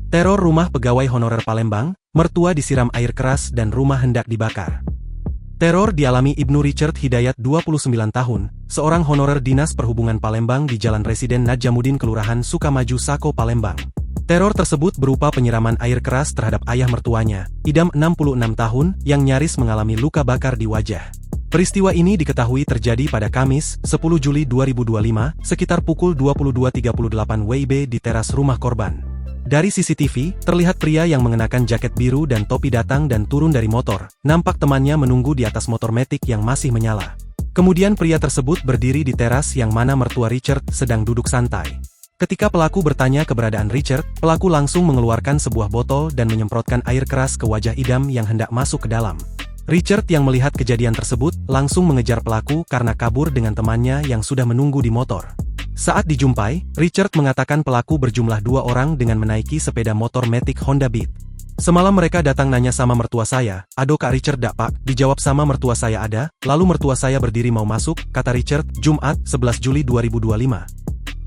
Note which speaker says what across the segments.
Speaker 1: Teror rumah pegawai honorer Palembang, mertua disiram air keras dan rumah hendak dibakar. Teror dialami Ibnu Richard Hidayat 29 tahun, seorang honorer Dinas Perhubungan Palembang di Jalan Residen Najamuddin Kelurahan Sukamaju Sako Palembang. Teror tersebut berupa penyiraman air keras terhadap ayah mertuanya, Idam 66 tahun, yang nyaris mengalami luka bakar di wajah. Peristiwa ini diketahui terjadi pada Kamis, 10 Juli 2025, sekitar pukul 22.38 WIB di teras rumah korban. Dari CCTV, terlihat pria yang mengenakan jaket biru dan topi datang dan turun dari motor. Nampak temannya menunggu di atas motor metik yang masih menyala. Kemudian pria tersebut berdiri di teras yang mana mertua Richard sedang duduk santai. Ketika pelaku bertanya keberadaan Richard, pelaku langsung mengeluarkan sebuah botol dan menyemprotkan air keras ke wajah Idam yang hendak masuk ke dalam. Richard yang melihat kejadian tersebut, langsung mengejar pelaku karena kabur dengan temannya yang sudah menunggu di motor. Saat dijumpai, Richard mengatakan pelaku berjumlah 2 orang dengan menaiki sepeda motor Matic Honda Beat. Semalam mereka datang nanya sama mertua saya, "Ado Kak Richard dak Pak?" Dijawab sama mertua saya ada, lalu mertua saya berdiri mau masuk, kata Richard, Jumat, 11 Juli 2025.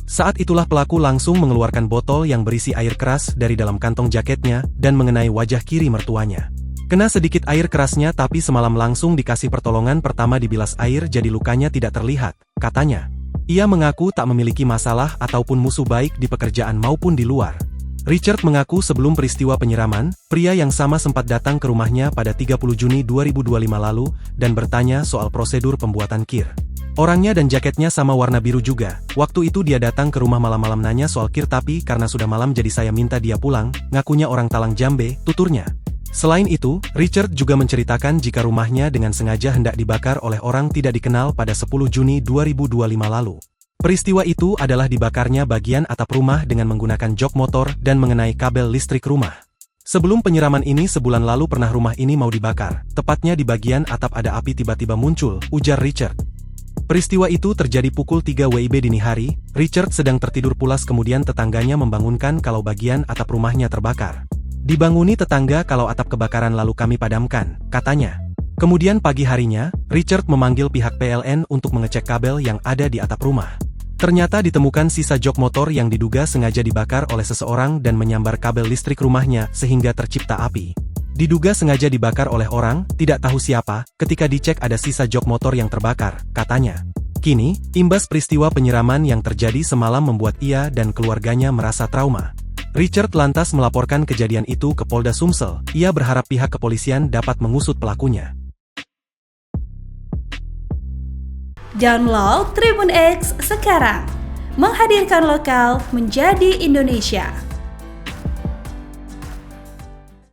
Speaker 1: Saat itulah pelaku langsung mengeluarkan botol yang berisi air keras dari dalam kantong jaketnya dan mengenai wajah kiri mertuanya. Kena sedikit air kerasnya tapi semalam langsung dikasih pertolongan pertama dibilas air jadi lukanya tidak terlihat, katanya. Ia mengaku tak memiliki masalah ataupun musuh baik di pekerjaan maupun di luar. Richard mengaku sebelum peristiwa penyiraman, pria yang sama sempat datang ke rumahnya pada 30 Juni 2025 lalu dan bertanya soal prosedur pembuatan kir. Orangnya dan jaketnya sama warna biru juga. Waktu itu dia datang ke rumah malam-malam nanya soal kir tapi karena sudah malam jadi saya minta dia pulang, ngakunya orang Talang Jambe, tuturnya. Selain itu, Richard juga menceritakan jika rumahnya dengan sengaja hendak dibakar oleh orang tidak dikenal pada 10 Juni 2025 lalu. Peristiwa itu adalah dibakarnya bagian atap rumah dengan menggunakan jok motor dan mengenai kabel listrik rumah. Sebelum penyiraman ini sebulan lalu pernah rumah ini mau dibakar, tepatnya di bagian atap ada api tiba-tiba muncul, ujar Richard. Peristiwa itu terjadi pukul 3 WIB dini hari, Richard sedang tertidur pulas kemudian tetangganya membangunkan kalau bagian atap rumahnya terbakar. Dibanguni tetangga kalau atap kebakaran lalu kami padamkan, katanya. Kemudian pagi harinya, Richard memanggil pihak PLN untuk mengecek kabel yang ada di atap rumah. Ternyata ditemukan sisa jok motor yang diduga sengaja dibakar oleh seseorang dan menyambar kabel listrik rumahnya sehingga tercipta api. Diduga sengaja dibakar oleh orang, tidak tahu siapa, ketika dicek ada sisa jok motor yang terbakar, katanya. Kini, imbas peristiwa penyiraman yang terjadi semalam membuat ia dan keluarganya merasa trauma. Richard lantas melaporkan kejadian itu ke Polda Sumsel. Ia berharap pihak kepolisian dapat mengusut pelakunya.
Speaker 2: Download Tribun X sekarang, menghadirkan lokal menjadi Indonesia.